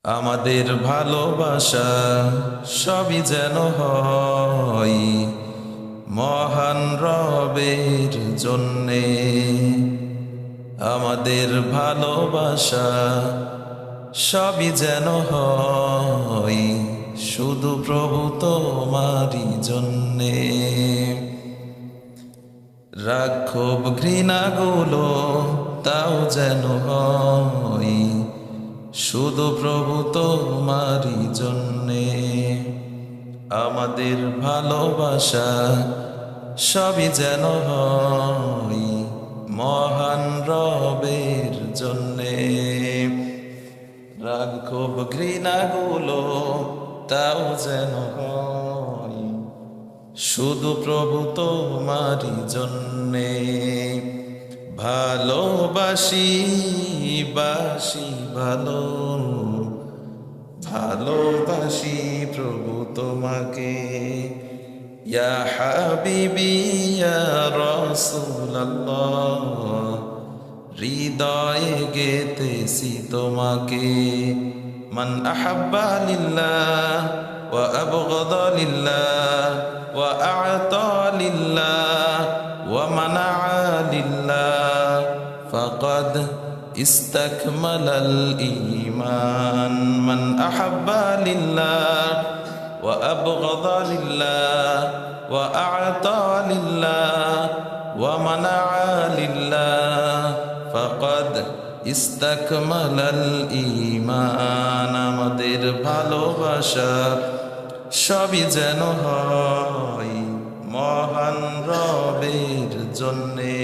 আমাদের ভালোবাসা সবই যেন হয় মহান রবের জন্যে। আমাদের ভালোবাসা সবই যেন হয় শুধু প্রভু তোমারই জন্যে। রাগ ক্ষোভ ঘৃণাগুলো তাও যেন হয় শুধু প্রভু তোমারই জন্যে। আমাদের ভালোবাসা সবই যেন হয় মহান রবের জন্যে। রাগ ক্ষোভ ঘৃণাগুলো তাও যেন হয় শুধু প্রভু তোমারই জন্যে। ভালোবাসি বাসি ভালো, ভালোবাসি প্রভু তোমাকে। ইয়া হাবিবি ইয়া রাসূলুল্লাহ, হৃদয়ে গেতেছি তোমাকে। মান আহাব্বা লিল্লাহ ওয়া আবগাদা লিল্লাহ ওয়া আ'তা লিল্লাহ ওয়া মানাআ লিল্লাহ ফাকাদ ইস্তাকমালাল ঈমান। মান আহাব্বা লিল্লাহ ওয়া আবগাদা লিল্লাহ ওয়া আ'তা লিল্লাহ ওয়া মানাআ লিল্লাহ ফাকাদ ইস্তাকমালাল ঈমান। আমাদের ভালোবাসা সবই যেন হয় মহান রবের জন্যে।